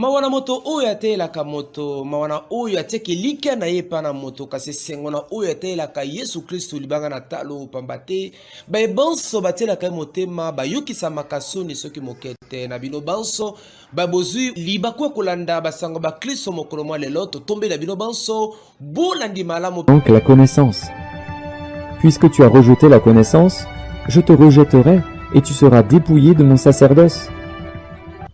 Mawana moto oyo atelaka moto, mawana oyo ateke lika na ye pana moto, kasi sengo na oyo atelaka Yesu Kristo libanga na talo pambate, ba ebanso batelaka motema, ba yokisa makasoni soki mokete, na bino banso, ba bozui libakwa kolanda basango ba Kristo mokolo mwa leloto, tombe na bino banso, bolandi malamu. Donc la connaissance. Puisque tu as rejeté la connaissance, je te rejetterai et tu seras dépouillé de mon sacerdoce.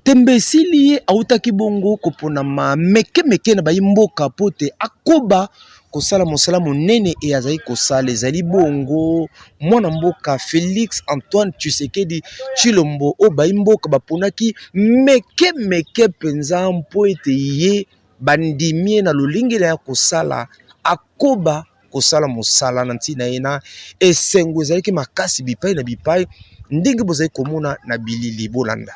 Tembe sili autaki bongo kopona ma meke na bayimboka pote akoba kosala mosala monene e azali kosala ezali bongo mwana mboka Félix Antoine Tshisekedi Tshilombo o bayimboka baponaki meke penza mpo ete ye bandimie na lolingela ya kosala akoba kosala mosala na ntina yena esengo ezalaki makasi bipai na bipai ndenge bozali komona na bilili bolanda.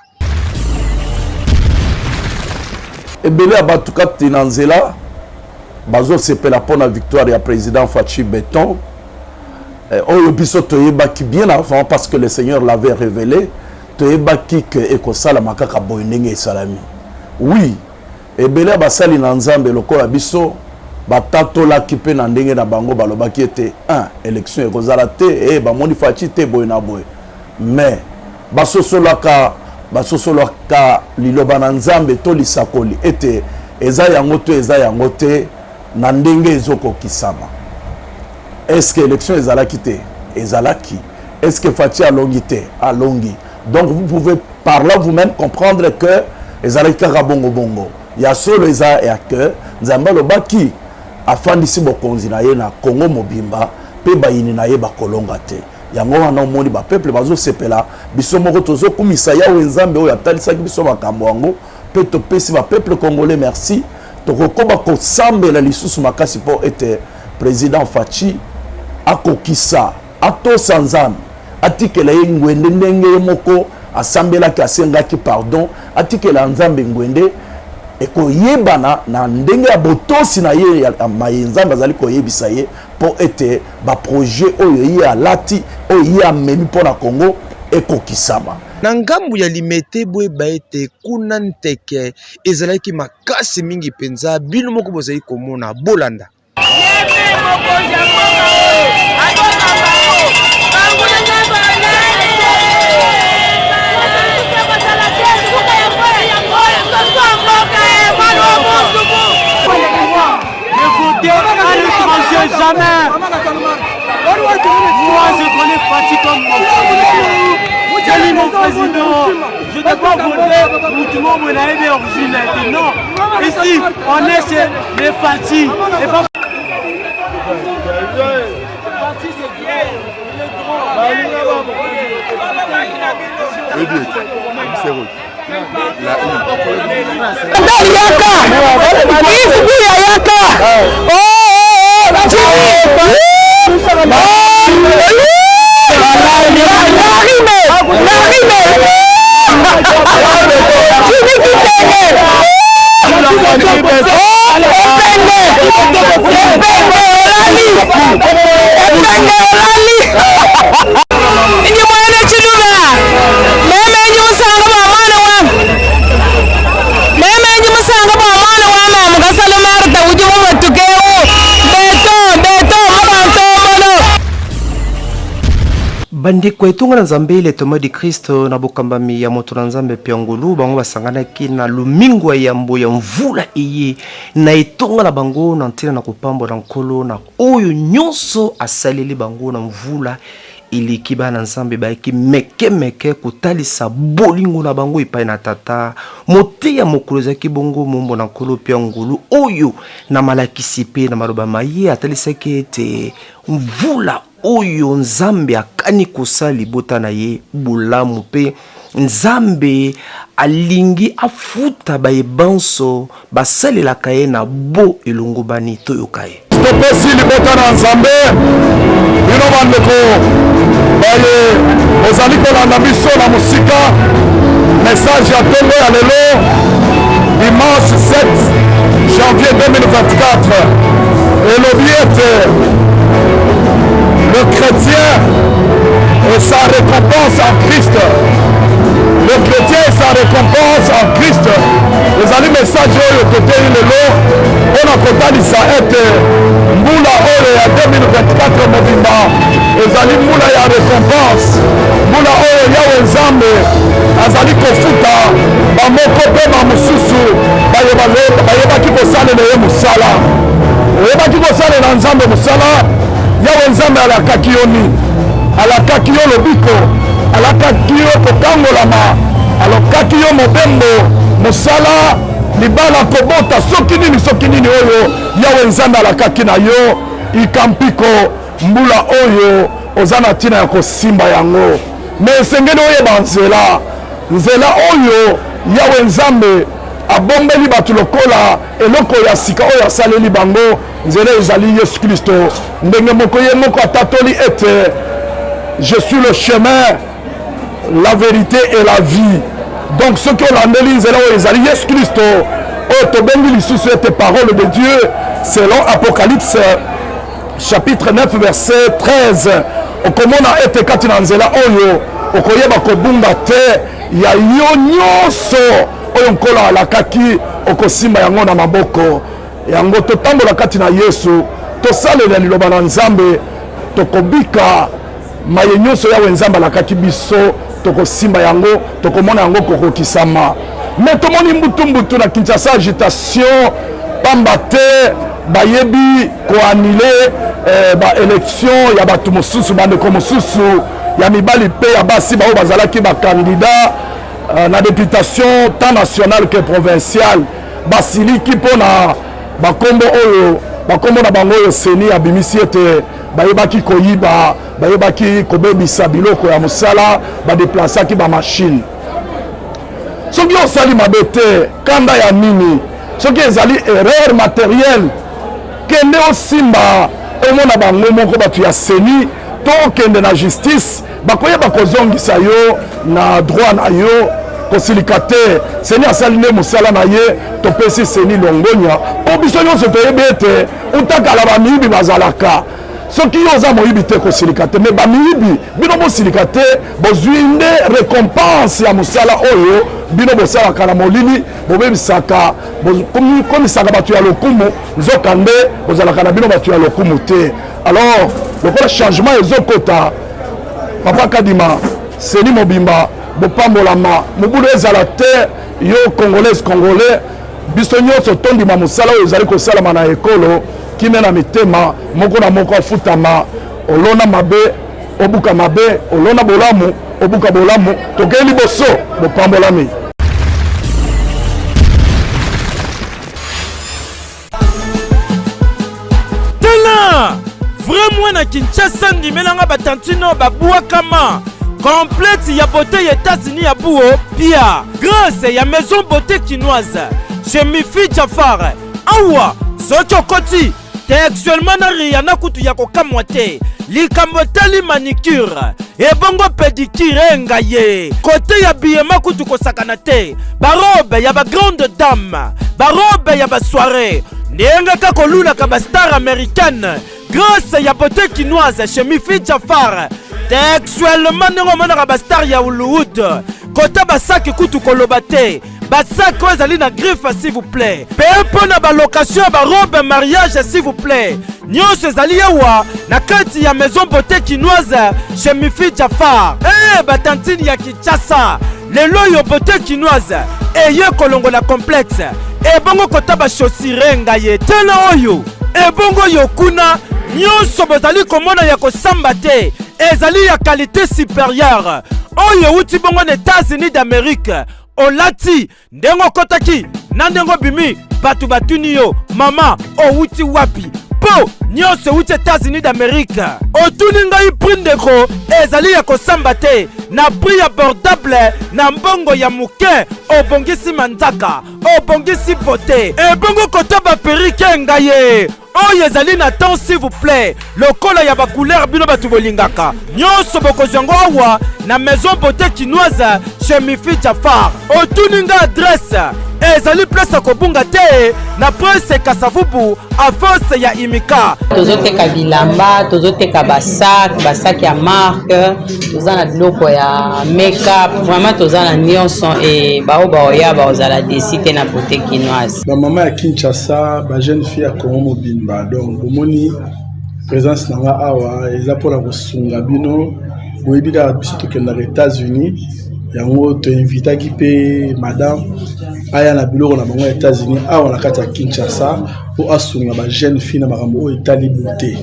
Ebele abatuka tinanzela bazo sepela pona victoire ya président Fachi Beton oyo biso toyebaki bien avant parce que le Seigneur l'avait révélé toyebaki que ekosala makaka boy ndenge esalami. Oui, ebele basali na nzambe lokola biso batatolaki pe na ndenge na bango balobaki ete élection ekozala te e bamoni Fachi te boy na boy, mais basosolaka liloba na nzambe to lisakoli ete eza yango te na ndenge ezokokisama. Est-ce que élection ezalaki te? Ezalaki. Est-ce que Fachi alongi te? Alongi. Donc vous pouvez par là vous-même comprendre que ezalaki kaka bongo ya solo eza ya que nzambe alobaki afandisi bokonzi na ye na Congo mobimba pe bayini na ye bakolonga te. Yango wana omoni ba peuple bazo sepela biso moko tozo kumisa yawe nzambe oyo atalisaki biso makambo yango pe topesi ba peuple congolais merci tokokoba kosambela lisusu makasi po ete président Fachi akokisa atosa nzambe atikela ye ngwende ndenge moko asambelaki asengaki pardon atikela nzambe ngwende ekoyebana na ndenge ya botosi na ye ya nzambe azali koyebisa ye po ete ba projet oyo ye alati oyo ye amemi mpona Congo ekokisama. Na ngambu ya limete boyeba ete kuna nteke ezalaki makasi mingi penza bino moko bozali komona bolanda. Jamais. Moi je connais Fachi comme mon président. J'ai mis mon président. Je ne dois pas voter pour tout le monde mon originel. Non. Ici, on est chez les Fachi. Et pas... Fachi c'est gay. Il est grand. Bandiko etunga na nzambe ile toma di Kristo na bokambami ya moto na nzambe piangulu bango basanganaki na lumingo ya mbo ya mvula eye na etunga na bango na ntina na kupambo na nkolo na oyo nyonso asaleli bango na mvula ili kiba na nzambe baiki meke kutalisa bolingo na bango ipai na tata mote ya mokolo zaki bongo mombo na nkolo piangulu oyo na malakisi pe na maroba maye atalisaki ete mvula oyo nzambe akani kosali bota na ye bulamu pe nzambe alingi afuta baebanso basalelaka ye na bo elongo bani toyoka ye topesi libota na nzambe bino bandeko baye ozali kolanda biso na mosika message ya ntongo ya lelo dimanche 7 janvier 2024 elobi ete le chrétien et sa récompense en Christ. Le chrétien et sa récompense en Christ. Les amis, message oyo toteli lelo mpona kotalisa ete mbula oyo ya 2024 mobimba ezali mbula ya récompense, mbula oyo Yawe Nzambe azali kofuta bamoko mpe bamosusu bayebaki kosalela ye mosala. Oyebaki kosalela Nzambe mosala, Yawe Nzambe alakaki yo nini? Alakaki yo lobiko, alakaki yo kokangolama, alakaki yo mobembo mosala libala kobota soki nini oyo Yawe Nzambe alakaki na yo ikampiko mbula oyo oza na ntina ya kosimba yango. Me esengeli oyeba nzela oyo Yawe Nzambe abombeli bato lokola eloko ya sika oyo asaleli bango. Nzela ezali Yesu Kristo, ndenge moko ye moko atatoli ete je suis le chemin, la vérité et la vie. Donc ceux qui ont landeli nzela oyo ezali Yesu Kristo oyo tobengi lisusu ete parole de Dieu selon Apocalypse chapitre 9 verset 13. okomona ete kati na nzela oyo okoyeba kobunga te ya yo nyonso oyo nkolo alakaki okosimba yango na maboko yango. totambola kati na Yesu, tosalela liloba na Nzambe, tokobika maye nyonso Yawe Nzambe alakaki biso, tokosimba yango, tokomona yango kokokisama. Me tomoni mbutu na Kinshasa agitation pamba te bayebi koanile élection ya bato mosusu, bandeko mosusu ya mibali pe ya basi bao bazalaki bakandida na députation tant nationale que provinciale, basiliki mpona bakombo na bango oyo seni abimisi ete bayebaki koyiba, bayebaki kobebisa biloko ya mosala, badeplasaki bamashine. Soki osali mabe te, kanda ya nini? Soki ezali erreur matérielle, kende osimba omona bango moko bato ya seni to kende na justice, bakoyeba kozongisa yo na droit na yo kosilika te. Seni asali nde mosala na ye, topesi seni longonya po biso nyonso toyebi ete utakala bamiyibi bazalaka. Soki yo oza moyibi te kosilika te, me bamiyibi bino bosilika te, bozwi nde récompense ya mosala oyo bino bosalaka na molili, bobebisaka komisaka bato ya lokumu, nzoka nde bozalaka na bino bato ya lokumu te. Alors lokola changement ezokota, papa Kadima seni mobimba bopambolama mobulu ezala te. Yo congolais biso nyonso tondima mosala oyo ezali kosalama na ekolo kime na mitema moko na moko afutama, olona mabe obuka mabe, olona bolamu obuka bolamu, tokei liboso bopambolami. Tala vraiment na Kinshasa ndimelanga batantino babuakama complète ya beauté ya États-Unis ya buo pia grâce ya maison beauté chinoise chez Mifi Jafar awa soki okoti te actuellement na Rihanna kutu ya kokamwa te likambo tali manicure ebongo pédicure ngaye kote ya biyema kutu kosakana te barobe ya ba grande dame barobe ya ba soirée ndenge kako lulaka ba star américaine grâce ya beauté chinoise chez Mifi Jafar textuellement ndenge monaka ba star ya Hollywood kota basaki kutu koloba te basaki oyo ezali na griffe s'il vous plaît pe mpo na balocation ya barobe mariage s'il vous plaît nyonso ezali yawa na kati ya maison beauté chinoise chez Mifi Jafar. Batantini ya Kinshasa lelo oyo beauté chinoise eye kolongola complexe ebongo kota bachaussure ngaye tena oyo ebongo yo kuna nyonso bozali komona ya kosamba te ezali ya qualité supérieure oyo uti bongo na États-Unis d'Amérique olati ndengo kotaki na ndengo bimi batu batuni yo mama outi wapi po nyonso uti États-Unis d'Amérique otuni ngai prix ndeko ezali ya kosamba te na prix abordable na mbongo ya muke obongisi manzaka obongisi pote ebongo kota ba perike ngaye oyo ezali na temps s'il vous plaît lokola ya ba couleur bino batu bolingaka nyonso bokozango awa na maison beauté chinoise chez Mifi Jafar. Otuninga adresse ezali place kobunga te na prince Kasavubu avance ya imika. Tozoteka bilamba, tozoteka basak ya marque, toza na biloko ya make-up, vraiment toza na nyonso et bao baoya baozala desite na beauté quinoise. Ba mama ya Kinshasa, ba jeune fille ya Congo mobimba, donc bomoni présence na nga awa eza pour la kosunga bino boyebi kaka biso tokendaka États-Unis yango toinvitaki mpe madame aya na biloko na bango ya États-Unis awa na kati ya Kinshasa po asunga ba jeune fille na makambo oyo etali beauté.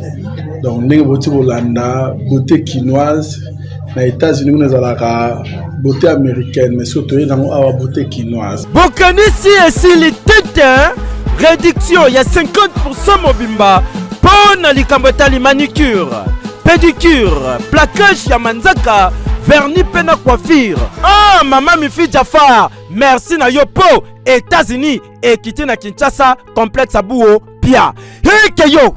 Donc ndenge boti bolanda beauté quinoise na États-Unis kuna ezalaka beauté américaine mais surtout nango awa beauté quinoise. Bokanisi esili tete réduction ya 50% mobimba pona likambo etali manicure, pédicure, plaquage ya manzaka, vernis pena coiffure. Ah, mama Mifi Jafar, merci na yo po États-Unis ekiti na Kinshasa complexe abuo pia. Heke yo.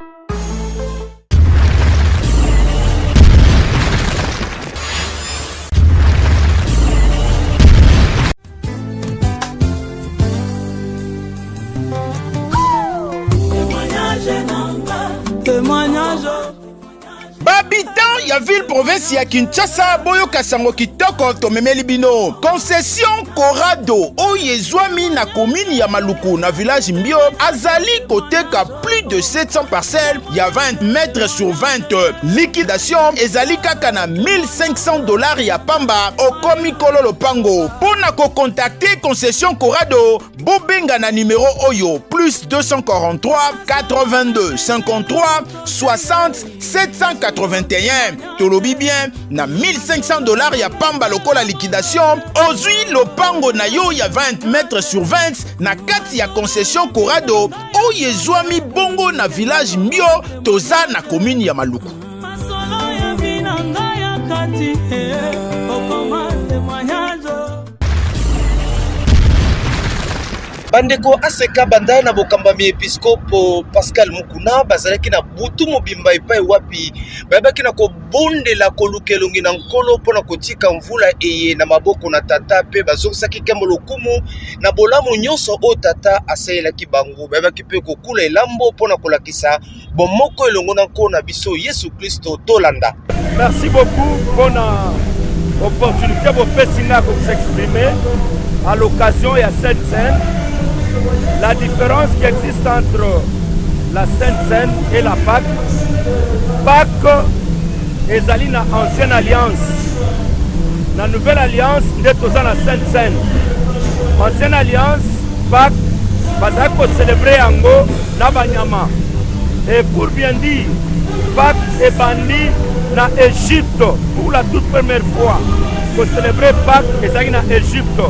Babitan ya ville province ya Kinshasa boyo kasango kitoko tomemeli bino. Concession Corrado oyezwami na commune ya Maluku na village Mbio azali koteka plus de 700 parcelles ya 20 mètres sur 20. Liquidation ezali kaka na $1500 ya pamba okomi kololo pango. Pona ko contacter Concession Corrado bobenga na numéro oyo plus 243 82 53 60 781. Tolobi bien na $1500 ya pamba lokola liquidation ozui lopango na yo ya 20 mètres sur 20 na kati ya Concession Corrado oyezwami bongo na village Mbio toza na commune ya Maluku. bandeko aseka banda na bokambami episkopo Pascal Mukuna bazalaki na butu mobimba epai wapi bayabaki na kobondela kolukelongi na nkolo mpona kotika mvula eye na maboko na tata pe bazokisaki kembo lokumu na bolamu nyonso o tata asayelaki bango bayabaki pe kokula elambo mpona kolakisa bomoko elongo na nkolo na biso Yesu Kristo tolanda. Merci beaucoup pour l'opportunité pour s'exprimer à l'occasion de cette scène. La différence qui existe entre la Sainte Seine et la Pâque. Pâque est allée dans l'ancienne alliance. Dans la nouvelle alliance, nous sommes dans la Sainte Seine. Ancienne alliance, Pâque, nous célébrer Ango, Nabanyama. Et pour bien dire, Pâque est banni dans l'Égypte pour la toute première fois. Pour célébrer Pâque, nous allons dans l'Égypte.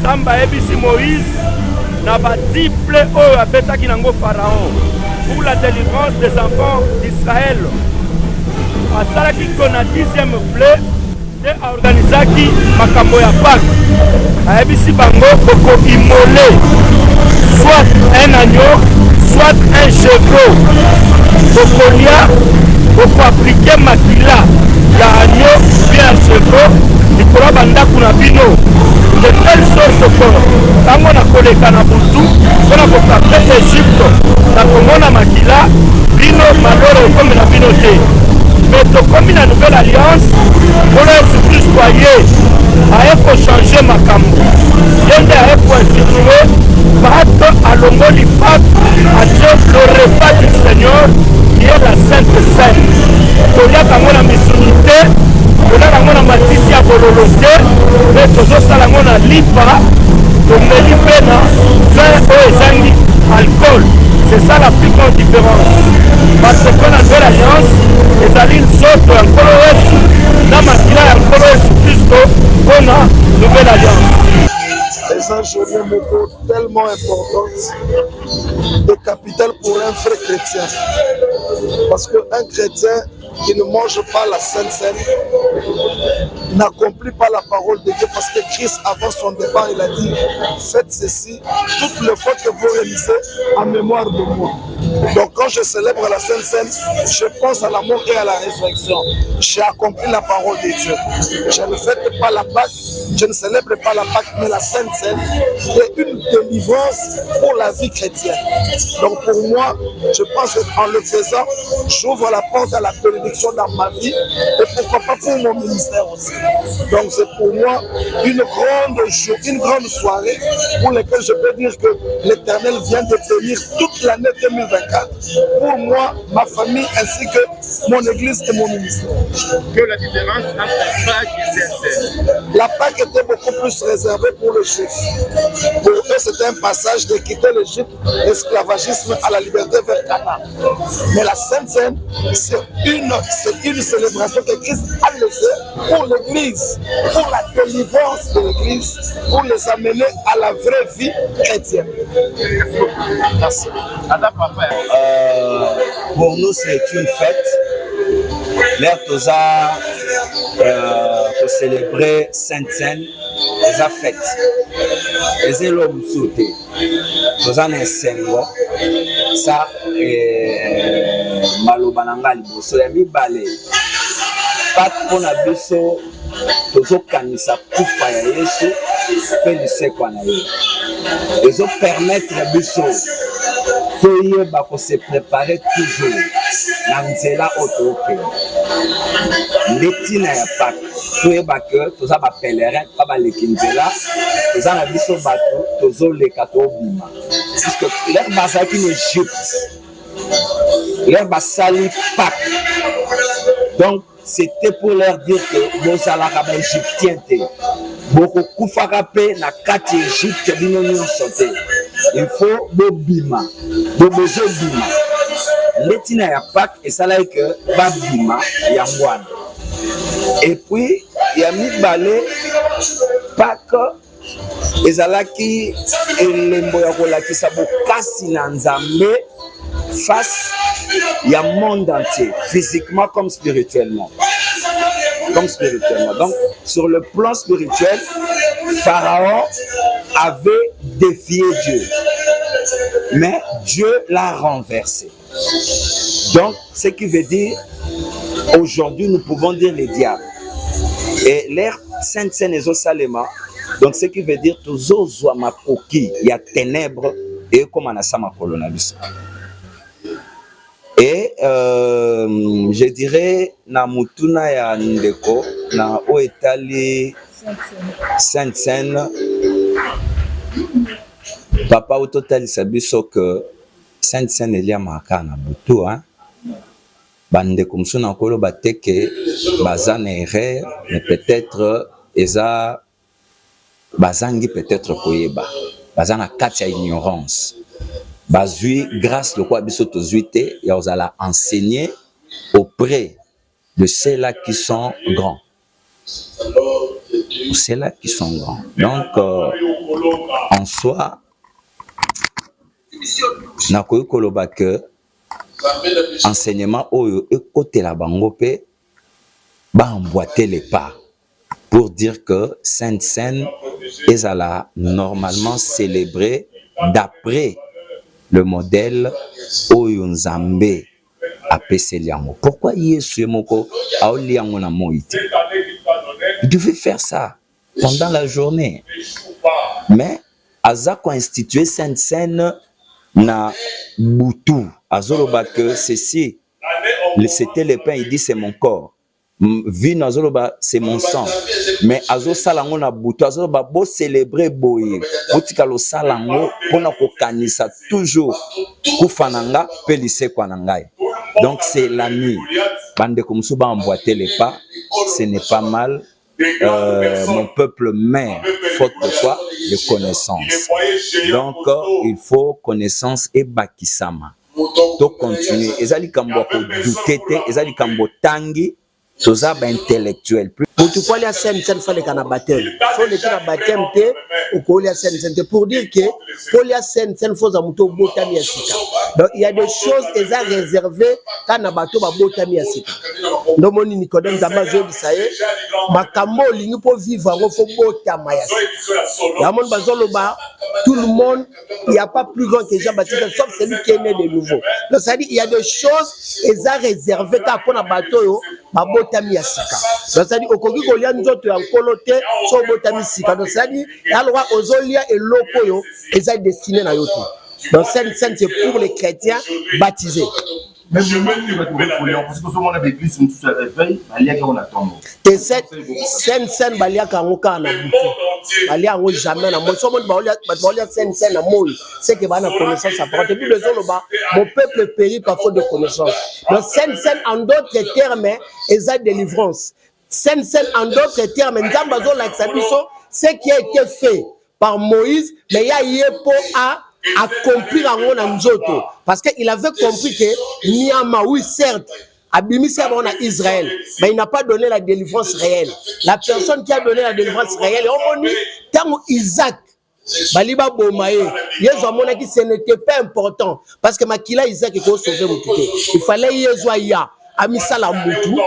Samba ebisi Moïse na batiple oyo abetaki nango Pharaon pour la délivrance des enfants d'Israël. Asalaki kona 10e blé et organisaki makambo ya Pâques. Aebisi bango koko immolé soit un agneau, soit un chevreau. Kokolia koko appliquer makila ya agneau bien un chevreau likolo bandaku na bino. De telle sorte que tango na koleka na butu mpona kokape Egypte na komona makila bino maloro ekomi na bino te. Mais tokomi na nouvelle alliance mpona Yesu Kristo aye aye kochange makambo ye nde aye koinstitue Pâques alongoli Pâques atie le repas du Seigneur qui est la Sainte Seine. Koliaka ngo na misuni te kolaka ngo na matisi ya bololo te mpe tozosala ngo na lipa tomeli mpe na vin oyo ezangi alcool. C'est ça la plus grande différence. Parce que la nouvelle alliance ezali nzoto ya nkolo Yesu na makila ya nkolo Yesu Kristo mpona nouvelle alliance. C'est une journée tellement importante et capitale pour un frère chrétien. Parce qu'un chrétien qui ne mange pas la Sainte Seine n'accomplit pas la parole de Dieu, parce que Christ, avant son départ, il a dit: faites ceci toutes les fois que vous réalisez en mémoire de moi. Donc quand je célèbre la Sainte Seine, je pense à la mort et à la résurrection. J'ai accompli la parole de Dieu. Je ne fête pas la Pâque, je ne célèbre pas la Pâque, mais la Sainte Seine, qui est une délivrance pour la vie chrétienne. Donc pour moi, je pense qu'en le faisant, j'ouvre la porte à la bénédiction dans ma vie et pourquoi pas pour mon ministère aussi. Donc c'est pour moi une grande soirée pour laquelle je peux dire que l'Éternel vient de bénir toute l'année 2024 pour moi, ma famille ainsi que mon église et mon ministère. Quelle est la différence entre Pâques et Sainte-Seine? La Pâque était beaucoup plus réservée pour les Juifs. Pour eux, c'était un passage de quitter l'Égypte, l'esclavagisme à la liberté vers Canaan. Mais la Sainte Seine, c'est une célébration que Christ a laissée pour l'Église, pour la délivrance de l'Église, pour les amener à la vraie vie chrétienne. Merci. Pour nous, c'est une fête. L'air toza pour célébrer Sainte-Seine, les fêtes. Les l'homme sauté. Toza na sengo. Ça malobananga liboso ya mibale. Pas pour na biso tozo kanisa kufa ya Yesu pe lisekwa na ye. Ezo permettre biso toyeba ko se préparer toujours na nzela otoke. Letina ya Pâques toyeba que toza ba pèlerin pa ba lekinzela toza na biso bato tozo leka to bima. Puisque leur bazaki en Égypte. Leur basali Pâques. Donc c'était pour leur dire que nous allons à Égyptien. Beaucoup kufaka pe na kati Égypte bino nyonso te. Il faut bobima, bobezo bima. Letina ya Pâques et ça là que babima ya ngwana. Et puis il y a mibale Pâques ezalaki elembo ya kolakisa bokasi na Nzambe face il y a un monde entier, physiquement comme spirituellement. Donc, sur le plan spirituel, Pharaon avait défié Dieu. Mais Dieu l'a renversé. Donc, ce qui veut dire, aujourd'hui, nous pouvons dire les diables. Et l'ère Sainte-Seine et Salema, donc ce qui veut dire, toujours il y a ténèbres et comme on a ça ma colonalisme. Et je dirais na mutuna ya ndeko na oetali Sainte-Seine papa ototali sabiso que Sainte-Seine elia maka na butu hein bandeko musuna kolo bateke bazana erreur mais peut-être eza bazangi peut-être koyeba bazana kati ya ignorance. Bazui, grâce le quoi bisoto zuite, il y a enseigner auprès de ceux-là qui sont grands. Ceux-là qui sont grands. Donc, en soi, na koyo koloba que enseignement oyo ekote la bangope ba emboîter les pas pour dire que Sainte-Seine est à la normalement célébrée d'après le modèle oyo Nzambe apeseli yango. Pourquoi Yesu moko aoli yango na moïte? Il devait faire ça pendant la journée. Mais aza ko instituer Sainte-Seine na butu. Azoloba que ceci, c'était le pain, il dit c'est mon corps. Vino azoloba c'est mon sang. Mais azo salango na butu azoloba bo célébrer boye. Botika lo salango pona ko kanisa toujours kufananga pelise kwa nangai. Donc c'est la nuit. Bande comme souba emboîter les pas, ce n'est pas mal. Mon peuple meurt faute de quoi? De connaissance. Donc il faut connaissance et bakisama. Donc continuer. Ezali kambo ko dutete, ezali kambo tangi. Toza ba intellectuel. Pour tout quoi, il y a Sainte-Seine fallait qu'on a baptême. Faut les faire baptême ou qu'on y a Sainte-Seine pour dire que pour y a Sainte-Seine faut amuto botami asika. Donc il y a des choses eza réservées quand na bato ba botami asika. Donc mon Nicodème zamba je bisaye makambo lingi pour vivre ngo faut botama asika. Ya mon bazolo ba tout le monde il y a pas plus grand que Jean-Baptiste sauf celui qui est né de nouveau. Donc ça dit il y a des choses eza réservées quand pour na bato yo babotami ya sika. Donc c'est-à-dire okoki kolia nzoto ya nkolo te so botami sika. Donc c'est-à-dire alors ozolia eloko yo eza destiné na yo te. Donc Sainte Seine c'est pour les chrétiens baptisés. Et Sainte Seine baliaka ngoka na butu. Balia ngo jamais na moi. Somo balia Sainte Seine na moi. C'est que bana connaissance à part. Depuis le jour là-bas, mon peuple périt par faute de connaissance. Donc Sainte Seine en d'autres termes, eza délivrance. Sainte Seine en d'autres termes, nzamba zo la sabiso, ce qui a été fait par Moïse, mais il y a yepo à accomplir en nzoto parce qu'il avait compris que Niama, oui certes, Abimisa on a Israël, mais il n'a pas donné la délivrance réelle. La personne qui a donné la délivrance réelle, on dit tant Isaac Baliba Bomaye, ce n'était pas important parce que Makila Isaac est sauvé mon côté. Il fallait Yezoya. Ami sala mutu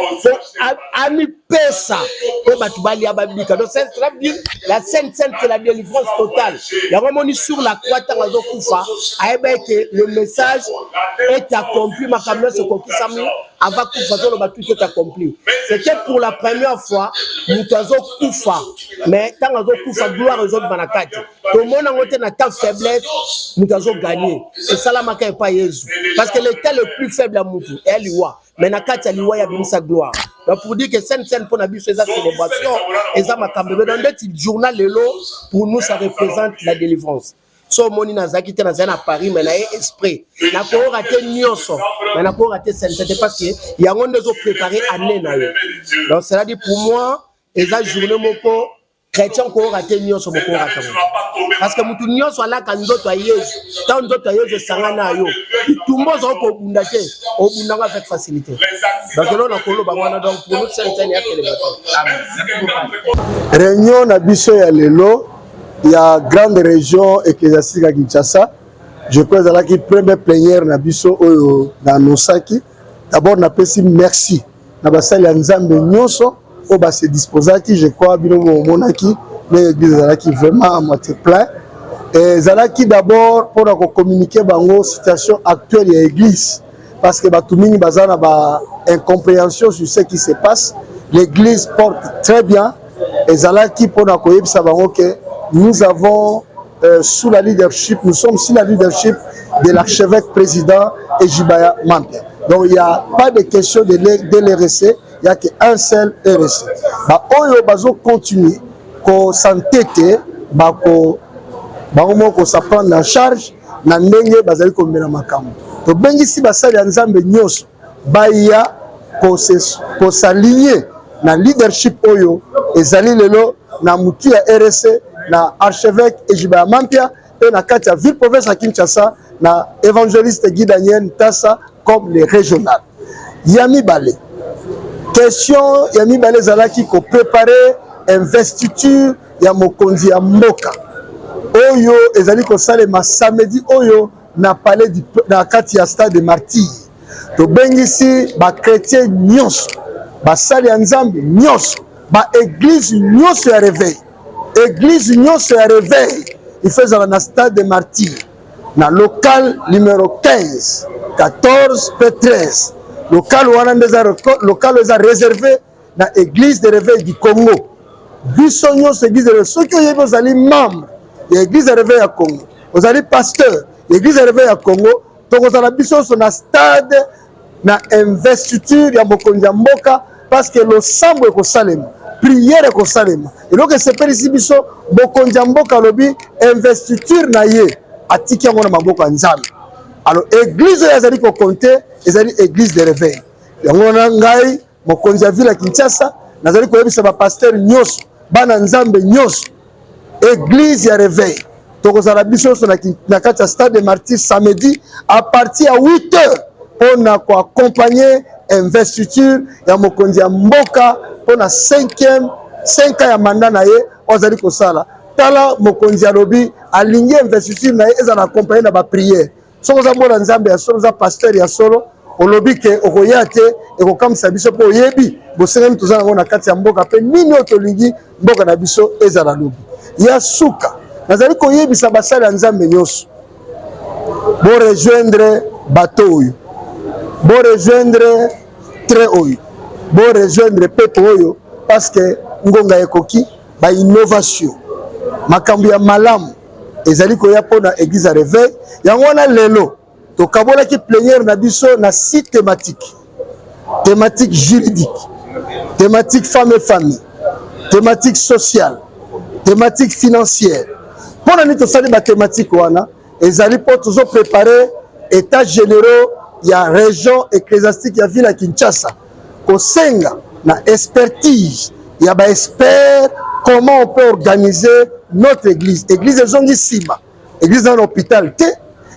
ami pesa pour batubali ababika. Donc c'est la Sainte Seine c'est la délivrance totale. Il y a vraiment sur la croix tangazo kufa que le message est accompli makamna ce qu'on kisami avant kufa zo le batu est accompli. C'était pour la première fois mutazo kufa mais tangazo kufa gloire aux autres banakati. Tout le monde a ngote na ta faiblesse mutazo gagner. Et ça la maka pas Jésus parce que l'état le plus faible à mutu est liwa. Mais nakati aliwa ya bimisa gloire. Donc pour dire que Sainte Seine pour nabiso eza célébration, eza makambe dans le journal lelo pour nous ça représente la délivrance. So moni nazaki te nazana à Paris mais na esprit. Na ko raté nyonso, mais na ko raté Sainte Seine parce que yango ndezo préparer année na yo. Donc cela dit pour moi eza journée moko chrétien ko raté nyonso moko raté. Parce que mutu nyonso ala ka ndoto ya Yesu. Tant ndoto ya Yesu sangana yo. Tumbo zo ko bunda te, o bunda avec facilité. Donc là on a kolo bangwana donc pour nous Sainte Seine ya célébration. Amen. Réunion na biso ya lelo ya grande région ecclésiastique à Kinshasa. Je crois à la première plénière na biso oyo na Nosaki. D'abord na pesi merci na basali ya Nzambe nyonso o ba se disposaki je crois bino monaki mais l'église là qui vraiment à moitié plein. Et Zalaki d'abord pour communiquer la situation actuelle de l'église parce que Batoumini Bazana a incompréhension sur ce qui se passe. L'église porte très bien et Zalaki pour que nous avons sous la leadership, nous sommes sous la leadership de l'archevêque président Ejibaya Mampia. Donc il n'y a pas de question de l'RC, il n'y a qu'un seul RC. Oyo bazo continue qu'on s'entête, qu'on s'apprend en charge, na ndenge bazali komela makambo. To bengi si basali nzambe nyonso baya ko s'aligner na leadership oyo ezali lelo na mutu ya RC na archevêque Ejibaya Mampia et na kati ya ville province à Kinshasa na évangéliste Guy Daniel Tassa comme les régionales. Yami Balé. Question Yami Balé zalaki ko préparer investiture ya mokonzi ya mboka. Oyo ezali ko salema samedi oyo na palais na kati ya stade de martyrs. To bengisi ba chrétien nyonso, ba sali ya Nzambe nyonso, ba église nyonso ya réveil. Église nyonso ya réveil. Il faisait na stade de martyrs. Na local numéro 15, 14 P13. Local wana ndeza local eza réservé na église de réveil du Congo. Biso nyonso église de réveil. Ceux qui ont zali membre l'église de réveil à Congo, vous allez pasteur, l'église de réveil à Congo, donc vous allez biso sur le stade, na investiture ya mokonzi mboka parce que le sambo ko salema, prière ko salema. Et donc c'est per ici biso mokonzi mboka lobi investiture na ye atiki ngona maboko nzambe. Alors église ya zali ko compter, ezali église de réveil. Yango na ngai mokonzi ya ville ya Kinshasa, nazali ko yebisa ba pasteur nyonso, bana nzambe nyonso. Église ya réveil. Donc aux arabiso na kati ya stade de martyrs samedi à partir à 8h pour accompagner investiture ya mokonzi ya mboka pour na 5 ans ya mandat na ye ozali ko sala. Tala mokonzi ya lobi aligné investiture na ye ezana accompagner na ba prière. Soko za mbola nzambe ya solo za pasteur ya solo olobi ke okoyate ekokamisa biso po yebi bosengami tozana ngona kati ya mboka pe nini otolingi mboka na biso ezala lobi. Ya suka nazali koyebisa basali ya Nzambe nyonso bo rejoindre bateau oyo bo rejoindre train oyo bo rejoindre peuple oyo parce que ngonga ekoki ba innovation makambo ya malamu ezali koya pona église à réveil yango wana lelo to kabolaki plénière na biso na 6 thématiques juridique, thématique femme et famille, thématique sociale, thématique financière. Pour nous tous les thématiques wana ezali pour toujours préparer état généraux ya région ecclésiastique ya ville ya Kinshasa kosenga na expertise ya ba expert comment on peut organiser notre église. Église ezongi sima, église dans l'hôpital te,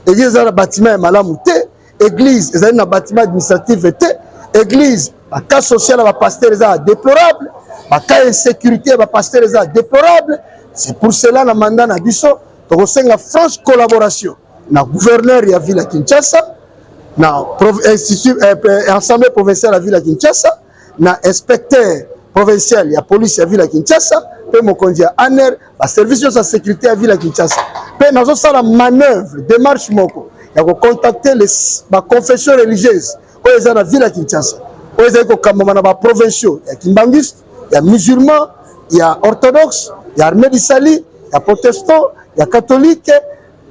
église dans le bâtiment ya malamu te, église ezali na bâtiment administratif te, église ba cas social ba pasteur eza déplorable, ba cas insécurité ba pasteur eza déplorable. C'est pour cela na mandat na biso to senga franche collaboration na gouverneur ya ville ya Kinshasa, na assemblée provinciale ya ville ya Kinshasa, na inspecteur provincial ya police ya ville ya Kinshasa, pe mokonzi ya ANER, ba service de sécurité ya ville ya Kinshasa. Pe nazo sala manœuvre, démarche moko ya ko contacter les ba confessions religieuses oyo eza na ville ya Kinshasa. Oyo eza ko kamama na ba provinciaux ya kimbangiste, ya musulman, ya orthodoxe, ya armée du Sali, ya protestant, ya catholique,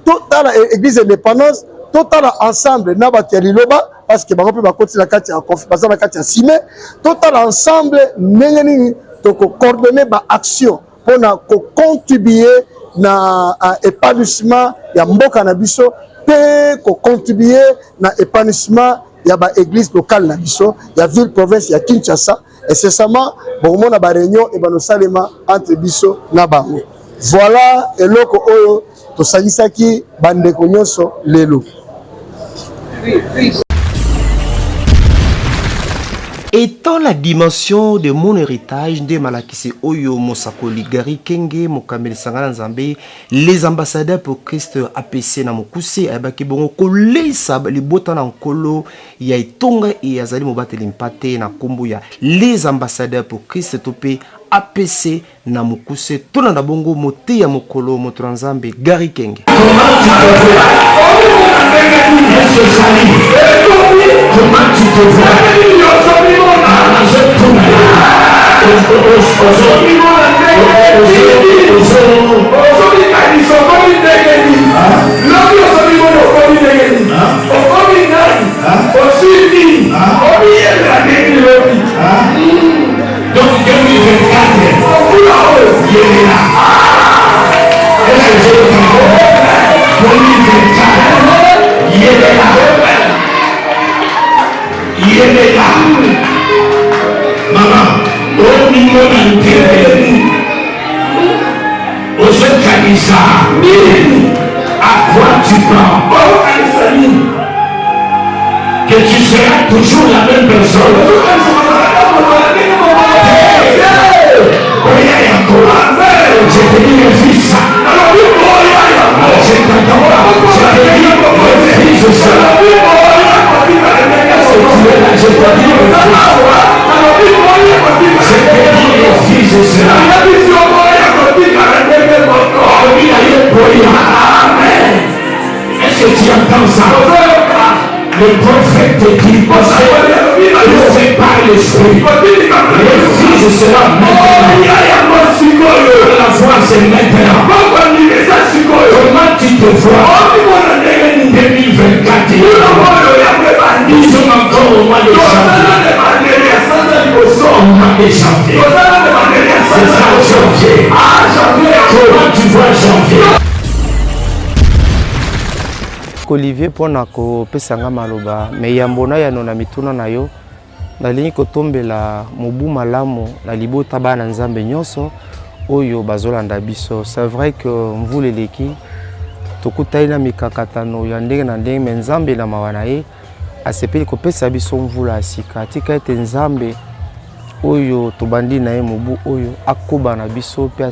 total église indépendance, total ensemble na ba liloba parce que bango pe ba koti la kati ya conférence na kati ya sime, total ensemble nengeni to ko coordonner ba action pour na ko contribuer na épanouissement ya mboka na biso pe ko contribuer na épanouissement ya ba église locale na biso ya ville province ya Kinshasa. Et c'est ça, bon, on a ba réunion et ba no salema entre biso na bango. Voilà et loko oyo to sagisaki bande konyoso lelo. Étant la dimension de mon héritage, de Malakisi Oyo, Mosakoli, Gary Kenge, Mokamel Sangana Nzambe, les ambassadeurs pour Christ APC na Mokuse, Abaki Bongo, Kole Sab, les Botan en Kolo, ya Itonga et Yazali Mobate Limpate, na Komboya, les ambassadeurs pour Christ Topé, APC na Mokuse, Tona na Bongo, Mote ya Mokolo, Motranzambe, Gary Kenge. Comment tu te vois? Donc 2024, il est là. Est-ce que 2024, il est là. Il est là. Maman, au niveau d'intérêt, au seul canisa, à quoi tu prends? Que tu seras toujours la même personne. Je te dis le fils. Je t'attends pas. Je te dis le fils. Je te dis le fils. Est-ce que tu entends ça? Le prophète te dit, le fait par l'esprit. Le fils sera maintenant. La foi c'est maintenant. Comment tu te vois? 2024. Nous sommes encore au mois de janvier. Au mois de janvier. C'est ça janvier. Comment tu vois janvier? Olivier pona ko pesanga maloba me yambona ya nona mituna na yo nalingi kotombela mobu malamu na libota bana nzambe nyonso oyo bazolanda biso. C'est vrai que mvule leki tokutaina mikakatano ya ndenge na ndenge me nzambe na mawana ye asepeli kopesa biso mvula asika tika ete nzambe oyo tobandi na ye mobu oyo akoba na biso pe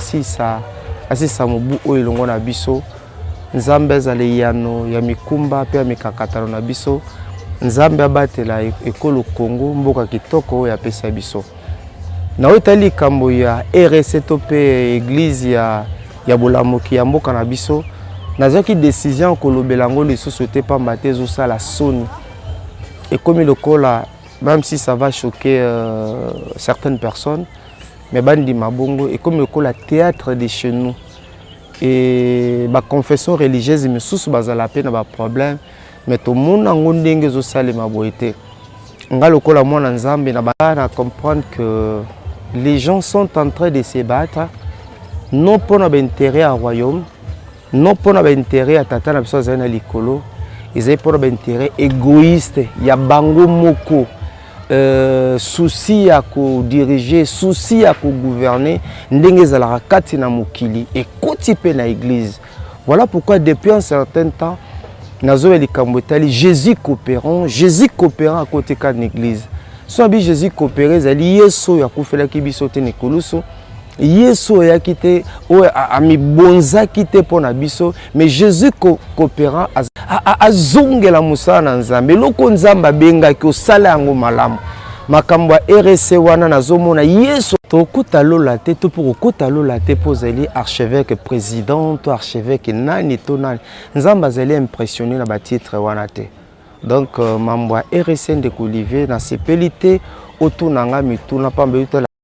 asisa mobu oyo longo na biso. Nzambe azali yano ya mikumba pe ya mikakatano na biso. Nzambe abatela ekolo Kongo mboka kitoko ya pesa biso. Na otali kambo ya RC to pe église ya bolamoki ya mboka na biso. Nazaki décision kolobelango lisusu te pamba te zo sala soni. Ekomi lokola même si ça va choquer certaines personnes, mais bandi mabongo et comme le théâtre de chez nous et ma confession religieuse me sous bazala pe na ba problème mais tout monde en ndenge zo sale maboité nga lokola mwana nzambe na ba na comprendre que les gens sont en train de se battre non pour notre intérêt au royaume, non pour notre intérêt à tata na biso za na likolo, ils pour notre intérêt égoïste, ya bango moko. Souci à diriger, souci à gouverner, ndenge zala kati na mokili et kotipe na église. Voilà pourquoi depuis un certain temps, nazo elikambotali Jésus coopérant à côté de l'église. So bi Jésus coopéré zali yeso ya kufela kibiso te nekoluso. Yeso ya kite o ami bonza kite pona biso, mais Jésus coopérant azongela musana nzambe loko nzamba benga ki osala yango malamu makambo ya RC wana nazomona Yesu tokuta lola te to pour okuta lola te pozeli archevêque président to archevêque nani to nani nzamba zeli impressionné na ba titre wana te. Donc mambo ya RC de Olivier na sepelité autour nanga mituna pambe